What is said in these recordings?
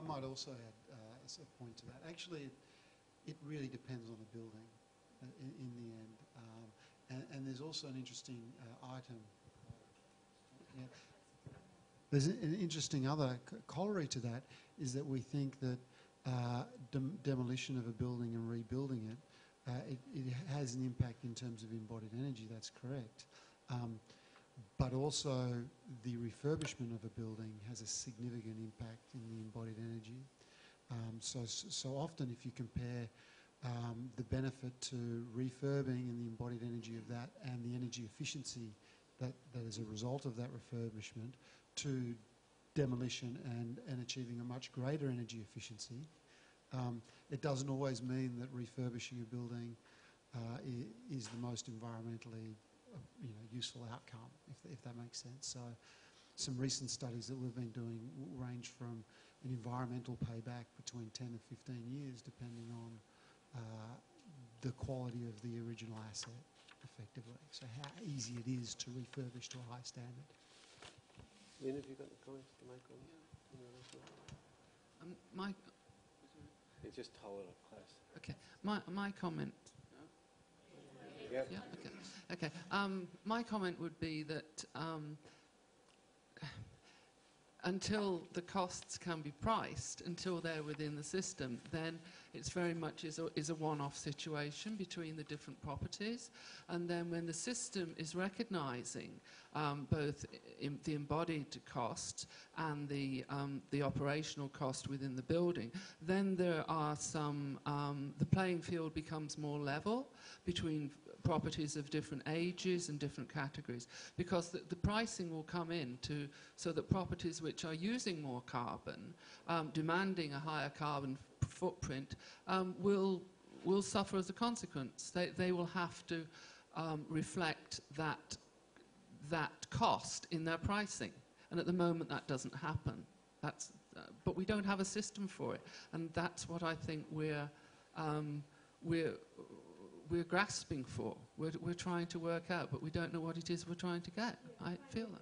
I might also add a point to that. Actually, it really depends on the building in the end. And there's also an interesting item. Yeah. There's an interesting other corollary to that is that we think that demolition of a building and rebuilding it, it has an impact in terms of embodied energy. That's correct. But also the refurbishment of a building has a significant impact in the embodied energy. So often if you compare the benefit to refurbing and the embodied energy of that and the energy efficiency that is a result of that refurbishment to demolition and achieving a much greater energy efficiency, it doesn't always mean that refurbishing a building is the most environmentally useful outcome, if that makes sense. So some recent studies that we've been doing range from an environmental payback between 10 and 15 years, depending on the quality of the original asset, effectively. So how easy it is to refurbish to a high standard. Lynn, have you got any comments to make on My You just hold it up close. okay. My comment. Yep. Yeah. Okay. My comment would be that until the costs can be priced, until they're within the system, then it's very much is a one-off situation between the different properties. And then when the system is recognising both the embodied cost and the operational cost within the building, then there are some, the playing field becomes more level between properties of different ages and different categories, because the pricing will come in so that properties which are using more carbon, demanding a higher carbon footprint, will suffer as a consequence. They will have to reflect that cost in their pricing, and at the moment that doesn't happen. But we don't have a system for it, and that's what I think we're grasping for. We're trying to work out, but we don't know what it is we're trying to get. I feel that.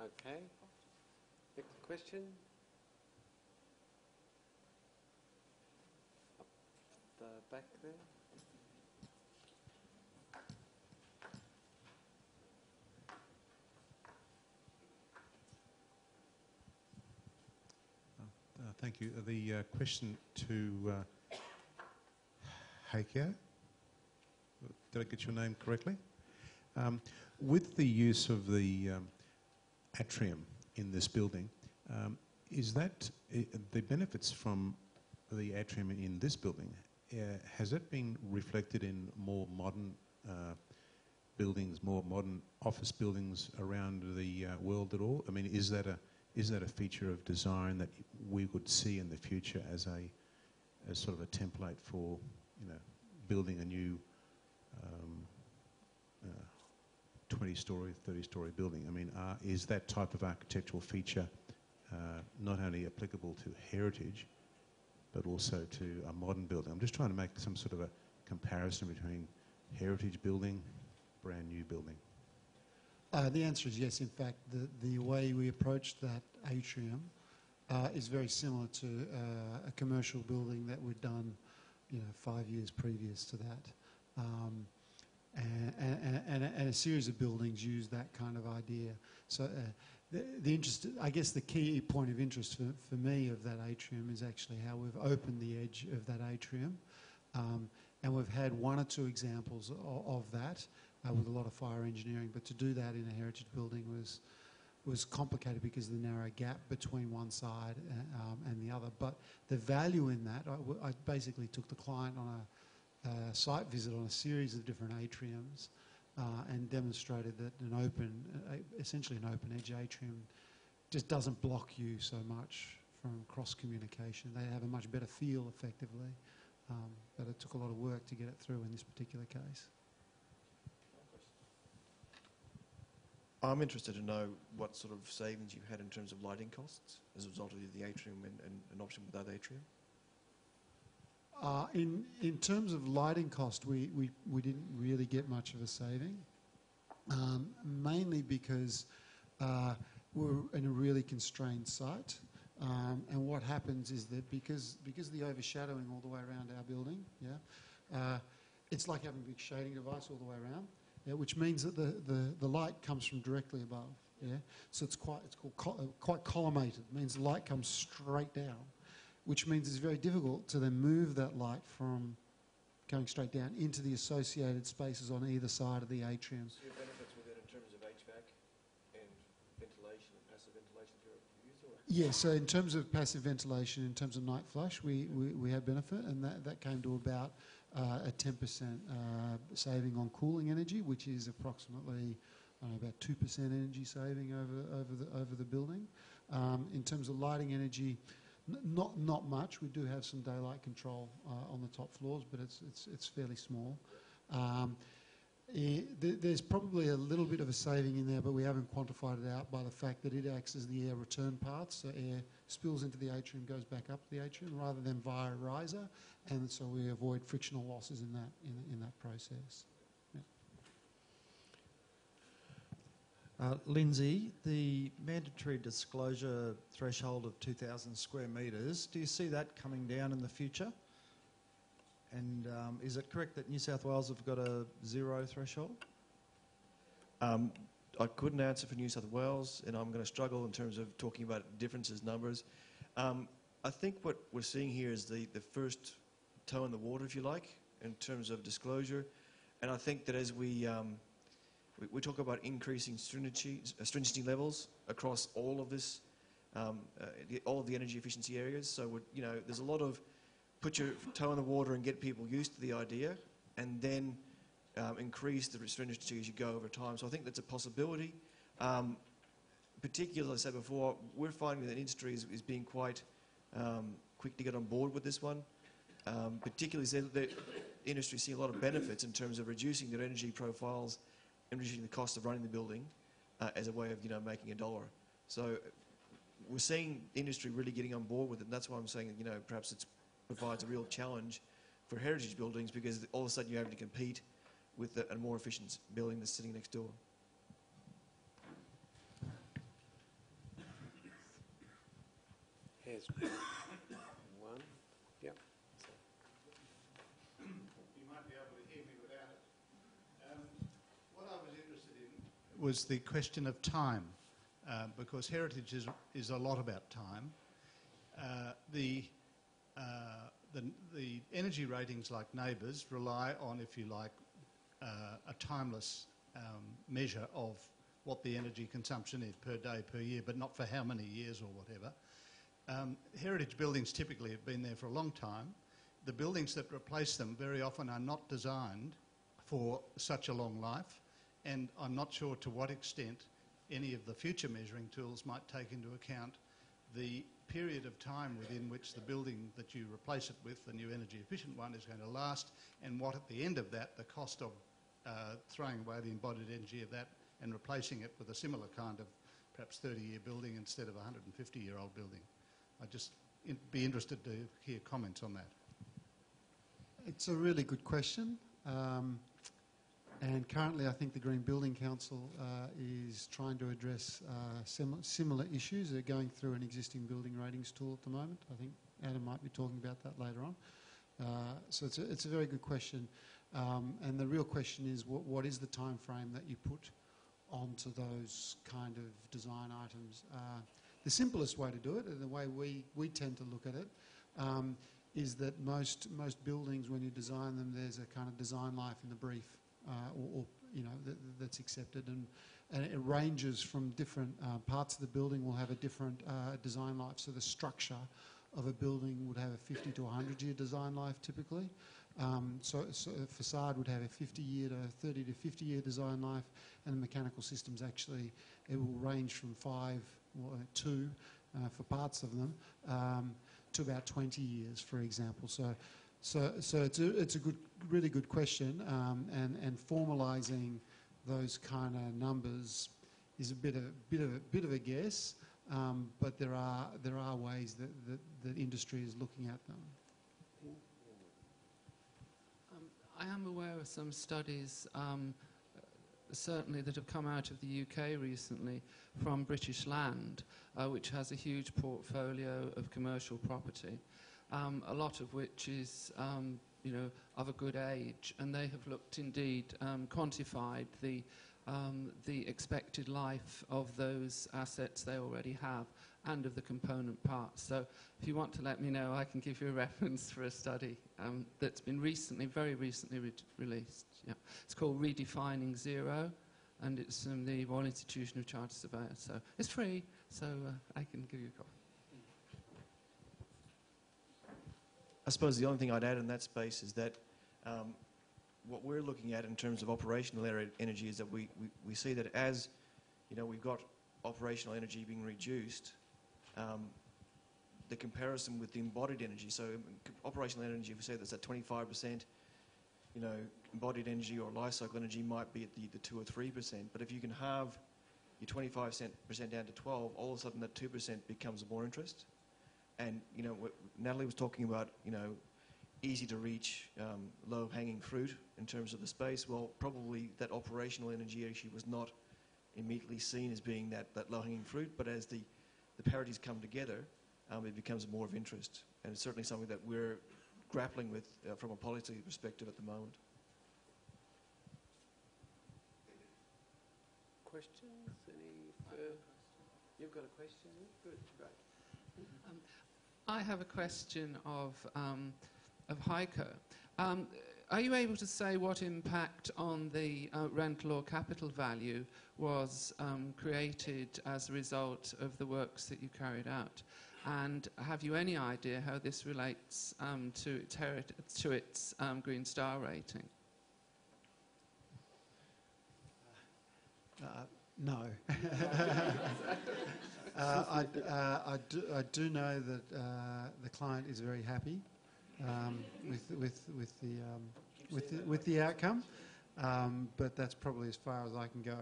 Okay. Next question. Up the back there. Thank you. The question to Heikki, did I get your name correctly? With the use of the atrium in this building, is that the benefits from the atrium in this building, has it been reflected in more modern buildings, more modern office buildings around the world at all? I mean, is that a feature of design that we would see in the future as sort of a template for, building a new 20-storey, 30-storey building? I mean, is that type of architectural feature not only applicable to heritage, but also to a modern building? I'm just trying to make some sort of a comparison between heritage building, brand new building. The answer is yes. In fact, the way we approached that atrium is very similar to a commercial building that we'd done, 5 years previous to that. And a series of buildings use that kind of idea. So the interest, I guess the key point of interest for me of that atrium is actually how we've opened the edge of that atrium. And we've had one or two examples of that with a lot of fire engineering, but to do that in a heritage building was complicated because of the narrow gap between one side and the other. But the value in that, I basically took the client on a site visit on a series of different atriums and demonstrated that essentially an open edge atrium just doesn't block you so much from cross communication. They have a much better feel effectively, but it took a lot of work to get it through in this particular case. I'm interested to know what sort of savings you've had in terms of lighting costs as a result of the atrium and an option with that atrium. In terms of lighting cost, we didn't really get much of a saving. mainly because we're in a really constrained site. And what happens is that because of the overshadowing all the way around our building, it's like having a big shading device all the way around, which means that the light comes from directly above. So it's quite collimated. It means the light comes straight down, which means it's very difficult to then move that light from going straight down into the associated spaces on either side of the atrium. So your benefits were then in terms of HVAC and ventilation and passive ventilation if you're used, or? Yeah, so in terms of passive ventilation, in terms of night flush, we had benefit, and that came to about a 10% saving on cooling energy, which is approximately about 2% energy saving over the building. In terms of lighting energy, not much. We do have some daylight control on the top floors, but it's fairly small. There's probably a little bit of a saving in there, but we haven't quantified it out by the fact that it acts as the air return path, so air spills into the atrium, goes back up the atrium rather than via a riser, and so we avoid frictional losses in that process. Lindsay, the mandatory disclosure threshold of 2,000 square metres, do you see that coming down in the future? And is it correct that New South Wales have got a zero threshold? I couldn't answer for New South Wales, and I'm going to struggle in terms of talking about differences, numbers. I think what we're seeing here is the first toe in the water, if you like, in terms of disclosure. And I think that as we talk about increasing stringency levels across all of this, all of the energy efficiency areas. So there's a lot of put your toe in the water and get people used to the idea, and then increase the stringency as you go over time. So I think that's a possibility. Particularly, as I said before, we're finding that industry is being quite quick to get on board with this one. Particularly, the industry see a lot of benefits in terms of reducing their energy profiles and reducing the cost of running the building as a way of making a dollar. So we're seeing industry really getting on board with it, and that's why I'm saying perhaps it provides a real challenge for heritage buildings, because all of a sudden you're able to compete with a more efficient building that's sitting next door. Here's one. Yep. You might be able to hear me without it. What I was interested in was the question of time, because heritage is a lot about time. The energy ratings, like neighbours, rely on, if you like, a timeless measure of what the energy consumption is per day, per year, but not for how many years or whatever. Heritage buildings typically have been there for a long time. The buildings that replace them very often are not designed for such a long life, and I'm not sure to what extent any of the future measuring tools might take into account the period of time within which the building that you replace it with, the new energy efficient one, is going to last, and what at the end of that the cost of throwing away the embodied energy of that and replacing it with a similar kind of perhaps 30-year building instead of a 150-year-old building. I'd just be interested to hear comments on that. It's a really good question. And currently I think the Green Building Council is trying to address similar issues. They're going through an existing building ratings tool at the moment. I think Adam might be talking about that later on. So it's a very good question. And the real question is, what is the time frame that you put onto those kind of design items? The simplest way to do it, and the way we tend to look at it, is that most buildings, when you design them, there's a kind of design life in the brief. That's accepted, and it ranges from different parts of the building will have a different design life. So the structure of a building would have a 50 to 100-year design life typically. So a facade would have a 50-year to 30 to 50-year design life, and the mechanical systems actually, it will range from 2 for parts of them to about 20 years, for example. So it's a really good question, and formalising those kind of numbers is a bit of a guess, but there are ways that industry is looking at them. I am aware of some studies certainly that have come out of the UK recently from British Land, which has a huge portfolio of commercial property, a lot of which is of a good age, and they have looked indeed quantified the expected life of those assets they already have and of the component parts. So if you want to let me know, I can give you a reference for a study that's been very recently released. Yeah. It's called Redefining Zero, and it's from the Royal Institution of Chartered Surveyors. So it's free, so I can give you a copy. I suppose the only thing I'd add in that space is that what we're looking at in terms of operational energy is that we see that as we've got operational energy being reduced, the comparison with the embodied energy, so operational energy, if we say that's at 25%, embodied energy or life cycle energy might be at the 2 or 3%, but if you can have your 25% down to 12, all of a sudden that 2% becomes more interest. And Natalie was talking about easy to reach, low hanging fruit in terms of the space. Well, probably that operational energy actually was not immediately seen as being that low hanging fruit, but as the parities come together, it becomes more of interest, and it's certainly something that we're grappling with from a policy perspective at the moment. Questions? Any further? You've got a question? Good, great. I have a question of Heiko. Are you able to say what impact on the rental or capital value was created as a result of the works that you carried out? And have you any idea how this relates to its Green Star rating? No. I do know that the client is very happy with the outcome, but that's probably as far as I can go.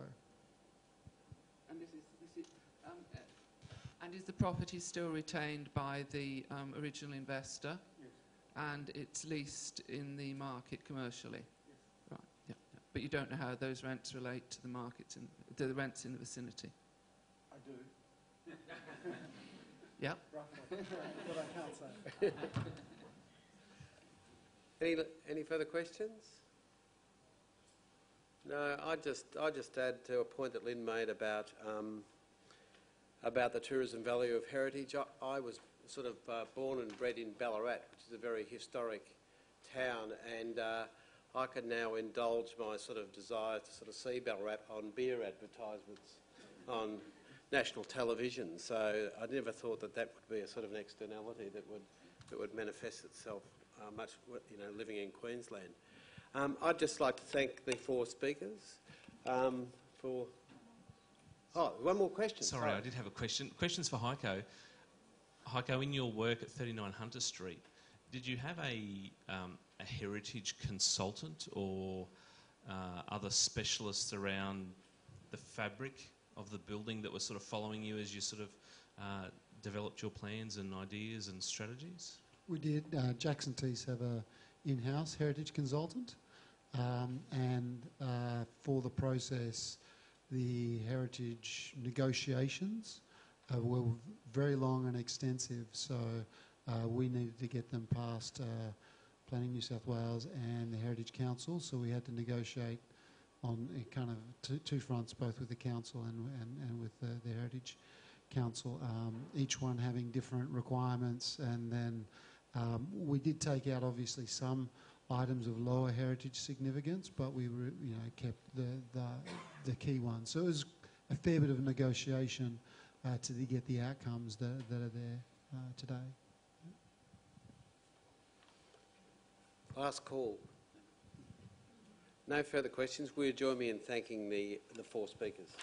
And is the property still retained by the original investor? Yes. And it's leased in the market commercially? Yes. Right. Yeah. But you don't know how those rents relate to the markets the rents in the vicinity? I do. Yeah. Roughly. But I can't say. Any further questions? No, I just add to a point that Lynn made about the tourism value of heritage. I was sort of born and bred in Ballarat, which is a very historic town, and I can now indulge my sort of desire to sort of see Ballarat on beer advertisements on national television. So I never thought that would be a sort of an externality that would manifest itself much, living in Queensland. I'd just like to thank the 4 speakers for... Oh, one more question. Sorry, I did have a question. Questions for Heiko. Heiko, in your work at 39 Hunter Street, did you have a heritage consultant or other specialists around the fabric of the building that were sort of following you as you sort of developed your plans and ideas and strategies? We did. Jackson Tees have a in-house heritage consultant, and for the process, the heritage negotiations were very long and extensive, so we needed to get them past Planning New South Wales and the Heritage Council, so we had to negotiate on kind of two fronts, both with the council and with the Heritage Council, each one having different requirements, and then we did take out obviously some items of lower heritage significance, but we kept the key ones. So it was a fair bit of negotiation to get the outcomes that are there today. Last call. No further questions. Will you join me in thanking the 4 speakers?